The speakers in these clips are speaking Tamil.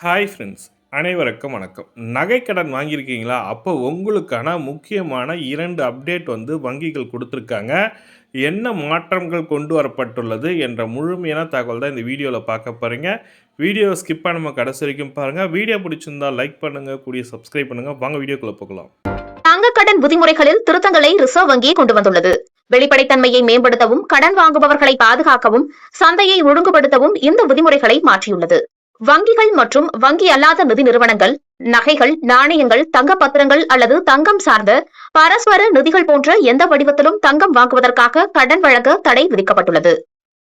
ஹாய் ஃப்ரெண்ட்ஸ், அனைவருக்கும் வணக்கம். நகைக்கடன் வாங்கியிருக்கீங்களா? அப்போ உங்களுக்கான முக்கியமான 2 அப்டேட் வங்கிகள் கொடுத்துருக்காங்க. என்ன மாற்றங்கள் கொண்டு வரப்பட்டுள்ளது என்ற முழுமையான தகவல் தான் இந்த வீடியோவில் பார்க்க போகிறீங்க. வீடியோவை ஸ்கிப் பண்ணாம கடைசி வரைக்கும் பாருங்கள். வீடியோ பிடிச்சிருந்தா லைக் பண்ணுங்கள், கூடிய சப்ஸ்கிரைப் பண்ணுங்கள். வாங்க வீடியோக்குள்ளே போகலாம். தங்கக்கடன் விதிமுறைகளில் திருத்தங்களை ரிசர்வ் வங்கி கொண்டு வந்துள்ளது. வெளிப்படைத்தன்மையை மேம்படுத்தவும், கடன் வாங்குபவர்களை பாதுகாக்கவும், சந்தையை ஒழுங்குபடுத்தவும் இந்த விதிமுறைகளை மாற்றியுள்ளது. வங்கிகள் மற்றும் வங்கி அல்லாத நிதி நிறுவனங்கள் நகைகள், நாணயங்கள், தங்க பத்திரங்கள் அல்லது தங்கம் சார்ந்த பரஸ்பர நிதிகள் போன்ற எந்த வடிவத்திலும் தங்கம் வாங்குவதற்காக கடன் வழங்க தடை விதிக்கப்பட்டுள்ளது.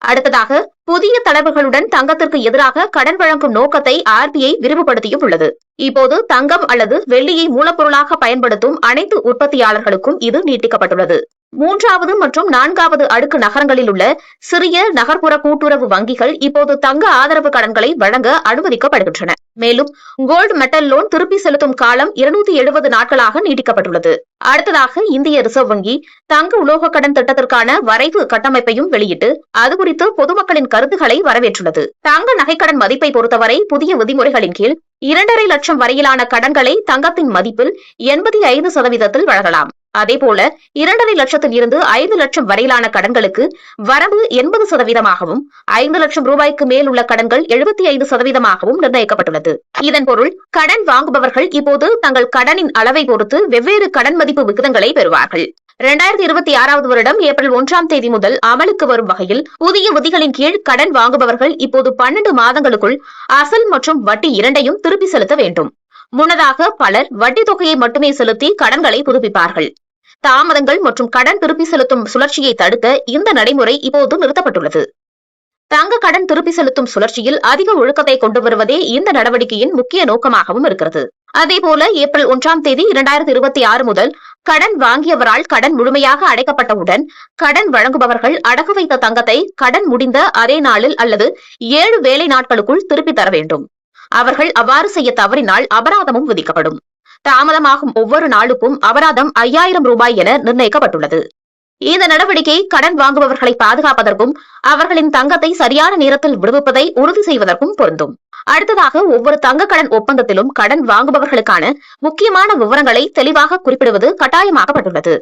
அடுத்ததாக, புதிய தளர்வுகளுடன் தங்கத்திற்கு எதிராக கடன் வழங்கும் நோக்கத்தை RBI விரிவுபடுத்தியும் உள்ளது. இப்போது தங்கம் அல்லது வெள்ளியை மூலப்பொருளாக பயன்படுத்தும் அனைத்து உற்பத்தியாளர்களுக்கும் இது நீட்டிக்கப்பட்டுள்ளது. 3வது மற்றும் 4வது அடுக்கு நகரங்களில் உள்ள சிறிய நகர்ப்புற கூட்டுறவு வங்கிகள் இப்போது தங்க ஆதரவு கடன்களை வழங்க அனுமதிக்கப்படுகின்றன. மேலும் கோல்டு மெட்டல் லோன் திருப்பி செலுத்தும் காலம் 270 நாட்களாக நீட்டிக்கப்பட்டுள்ளது. அடுத்ததாக, இந்திய ரிசர்வ் வங்கி தங்க உலோக கடன் திட்டத்திற்கான வரைவு கட்டமைப்பையும் வெளியிட்டு அது குறித்து பொதுமக்களின் கருத்துக்களை வரவேற்றுள்ளது. தங்க நகைக்கடன் மதிப்பை பொறுத்தவரை புதிய விதிமுறைகளின் கீழ் 2.5 லட்சம் வரையிலான கடன்களை தங்கத்தின் மதிப்பில் 85% வழங்கலாம். அதேபோல 2.5 லட்சத்தில் இருந்து 5 லட்சம் வரையிலான கடன்களுக்கு வரம்பு 80%ஆகவும், 5 லட்சம் ரூபாய்க்கு மேல் உள்ள கடன்கள் 75%ஆகவும் நிர்ணயிக்கப்பட்டுள்ளது. இதன் பொருள், கடன் வாங்குபவர்கள் இப்போது தங்கள் கடனின் அளவை பொறுத்து வெவ்வேறு கடன் மதிப்பு விகிதங்களை பெறுவார்கள். 2026வது வருடம் ஏப்ரல் 1ஆம் தேதி முதல் அமலுக்கு வரும் வகையில் புதிய விதிகளின் கீழ் கடன் வாங்குபவர்கள் இப்போது 12 மாதங்களுக்குள் அசல் மற்றும் வட்டி இரண்டையும் திருப்பி செலுத்த வேண்டும். முன்னதாக பலர் வட்டி தொகையை மட்டுமே செலுத்தி கடன்களை புதுப்பிப்பார்கள். தாமதங்கள் மற்றும் கடன் திருப்பி செலுத்தும் சுழற்சியை தடுக்க இந்த நடைமுறை இப்போது நிறுத்தப்பட்டுள்ளது. தங்க கடன் திருப்பி செலுத்தும் சுழற்சியில் அதிக ஒழுக்கத்தை கொண்டு வருவதே இந்த நடவடிக்கையின் முக்கிய நோக்கமாகவும் இருக்கிறது. அதேபோல ஏப்ரல் 1ஆம் தேதி 2026 முதல் கடன் வாங்கியவரால் கடன் முழுமையாக அடைக்கப்பட்டவுடன் கடன் வழங்குபவர்கள் அடகு வைத்த தங்கத்தை கடன் முடிந்த அதே நாளில் அல்லது 7 வேலை நாட்களுக்குள் திருப்பி தர வேண்டும். அவர்கள் அவ்வாறு செய்ய தவறினால் அபராதமும் விதிக்கப்படும். தாமதமாகும் ஒவ்வொரு நாளுக்கும் அபராதம் 5000 ரூபாய் என நிர்ணயிக்கப்பட்டுள்ளது. இந்த நடவடிக்கை கடன் வாங்குபவர்களை பாதுகாப்பதற்கும் அவர்களின் தங்கத்தை சரியான நேரத்தில் விடுவிப்பதை உறுதி செய்வதற்கும் பொருந்தும். அடுத்ததாக, ஒவ்வொரு தங்க கடன் ஒப்பந்தத்திலும் கடன் வாங்குபவர்களுக்கான முக்கியமான விவரங்களை தெளிவாக குறிப்பிடுவது கட்டாயமாக்கப்பட்டுள்ளது.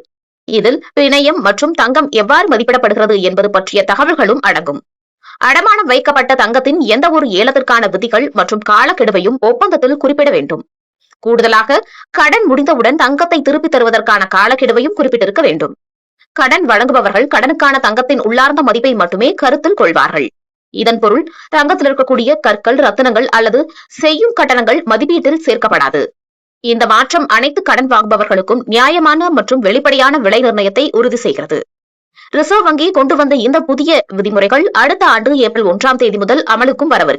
இதில் பிணையம் மற்றும் தங்கம் எவ்வாறு மதிப்பிடப்படுகிறது என்பது பற்றிய தகவல்களும் அடங்கும். அடமானம் வைக்கப்பட்ட தங்கத்தின் எந்த ஒரு ஏலத்திற்கான விதிகள் மற்றும் காலக்கெடுவையும் ஒப்பந்தத்தில் குறிப்பிட வேண்டும். கூடுதலாக, கடன் முடிந்தவுடன் தங்கத்தை திருப்பித் தருவதற்கான காலக்கெடுவையும் குறிப்பிட்டிருக்க வேண்டும். கடன் வழங்குபவர்கள் கடனுக்கான தங்கத்தின் உள்ளார்ந்த மதிப்பை மட்டுமே கருத்தில் கொள்வார்கள். இதன் பொருள், தங்கத்தில் இருக்கக்கூடிய கற்கள், ரத்தினங்கள் அல்லது செய்யும் கட்டணங்கள் மதிப்பீட்டில் சேர்க்கப்படாது. இந்த மாற்றம் அனைத்து கடன் வாங்குபவர்களுக்கும் நியாயமான மற்றும் வெளிப்படையான விலை நிர்ணயத்தை உறுதி செய்கிறது. ரிசர்வ் வங்கி கொண்டு வந்த இந்த புதிய விதிமுறைகள் அடுத்த ஆண்டு ஏப்ரல் 1ஆம் தேதி முதல் அமலுக்கும் வரவிருக்கிறது.